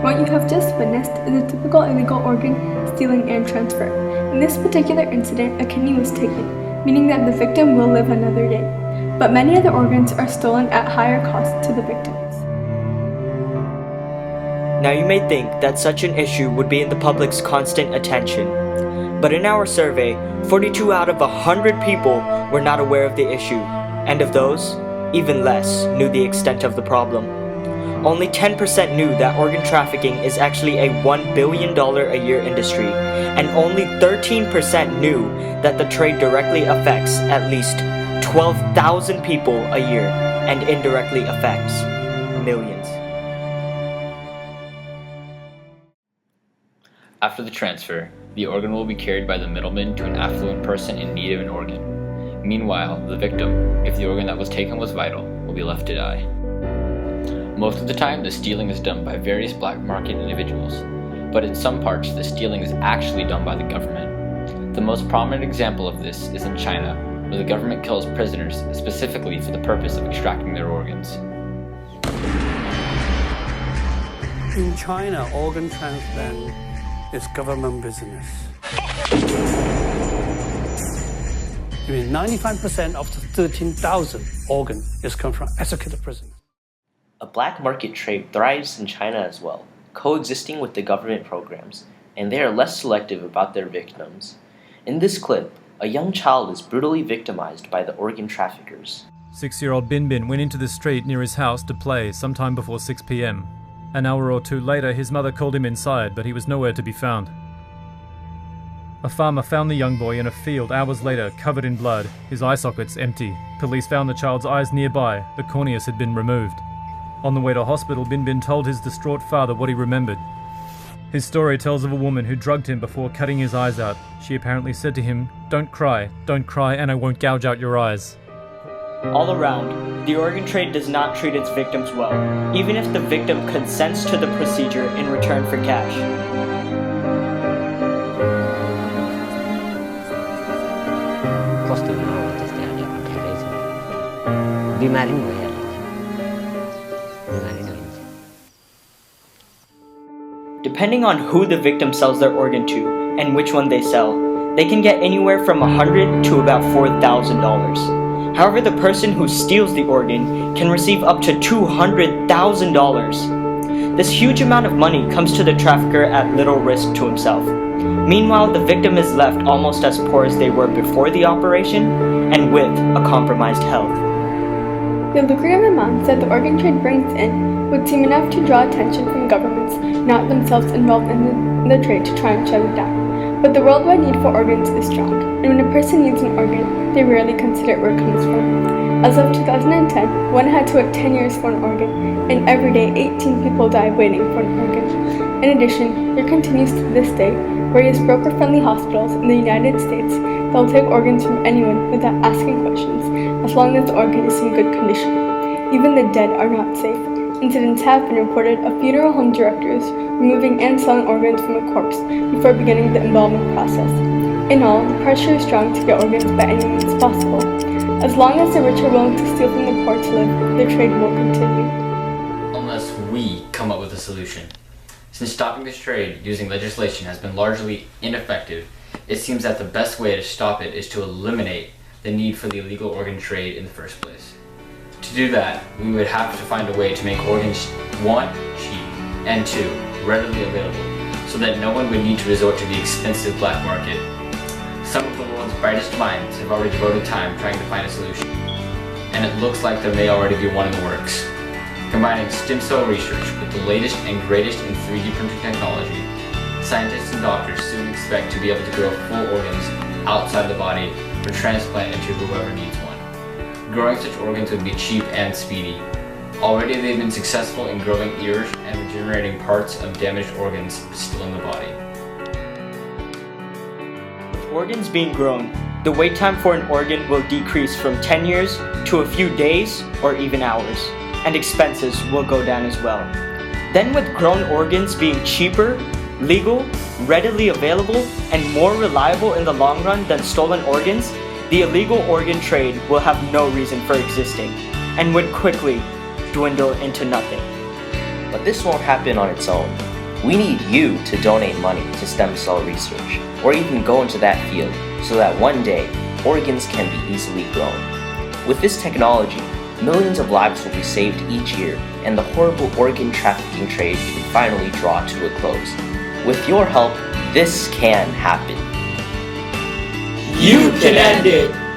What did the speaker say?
What you have just witnessed is a typical illegal organ stealing and transfer. In this particular incident, a kidney was taken, meaning that the victim will live another day. But many other organs are stolen at higher cost to the victims. Now you may think that such an issue would be in the public's constant attention. But in our survey, 42 out of 100 people were not aware of the issue, and of those, even less knew the extent of the problem. Only 10% knew that organ trafficking is actually a $1 billion a year industry, and only 13% knew that the trade directly affects at least 12,000 people a year and indirectly affects millions. After the transfer, the organ will be carried by the middleman to an affluent person in need of an organ. Meanwhile, the victim, if the organ that was taken was vital, will be left to die. Most of the time, the stealing is done by various black market individuals, but in some parts, the stealing is actually done by the government. The most prominent example of this is in China, where the government kills prisoners specifically for the purpose of extracting their organs. In China, organ transplant is government business. I mean, 95% of the 13,000 organs is come from executed prisoners. A black market trade thrives in China as well, coexisting with the government programs, and they are less selective about their victims. In this clip, a young child is brutally victimized by the organ traffickers. 6-year-old Bin Bin went into the street near his house to play sometime before 6 p.m. An hour or two later, his mother called him inside, but he was nowhere to be found. A farmer found the young boy in a field hours later, covered in blood, his eye sockets empty. Police found the child's eyes nearby, the corneas had been removed. On the way to hospital, Bin Bin told his distraught father what he remembered. His story tells of a woman who drugged him before cutting his eyes out. She apparently said to him, don't cry, and I won't gouge out your eyes." All around, the organ trade does not treat its victims well, even if the victim consents to the procedure in return for cash. Depending on who the victim sells their organ to and which one they sell, they can get anywhere from $100 to about $4,000. However, the person who steals the organ can receive up to $200,000. This huge amount of money comes to the trafficker at little risk to himself. Meanwhile, the victim is left almost as poor as they were before the operation and with a compromised health. The lucrative amounts that the organ trade brings in would seem enough to draw attention from governments not themselves involved in the trade to try and shut it down. But the worldwide need for organs is strong, and when a person needs an organ, they rarely consider where it comes from. As of 2010, one had to wait 10 years for an organ, and every day 18 people die waiting for an organ. In addition, there continues to this day various broker-friendly hospitals in the United States that will take organs from anyone without asking questions, as long as the organ is in good condition. Even the dead are not safe. Incidents have been reported of funeral home directors removing and selling organs from a corpse before beginning the embalming process. In all, the pressure is strong to get organs by any means possible. As long as the rich are willing to steal from the poor to live, the trade will continue. Unless we come up with a solution. Since stopping this trade using legislation has been largely ineffective, it seems that the best way to stop it is to eliminate the need for the illegal organ trade in the first place. To do that, we would have to find a way to make organs 1, cheap, and 2, readily available, so that no one would need to resort to the expensive black market. Some of the world's brightest minds have already devoted time trying to find a solution, and it looks like there may already be one in the works. Combining stem cell research with the latest and greatest in 3D printing technology, scientists and doctors soon expect to be able to grow full organs outside the body for transplant into whoever needs one. Growing such organs would be cheap and speedy. Already they've been successful in growing ears and regenerating parts of damaged organs still in the body. With organs being grown, the wait time for an organ will decrease from 10 years to a few days or even hours, and expenses will go down as well. Then with grown organs being cheaper, legal, readily available, and more reliable in the long run than stolen organs, the illegal organ trade will have no reason for existing, and would quickly dwindle into nothing. But this won't happen on its own. We need you to donate money to stem cell research, or even go into that field so that one day, organs can be easily grown. With this technology, millions of lives will be saved each year, and the horrible organ trafficking trade can finally draw to a close. With your help, this can happen. You can end it!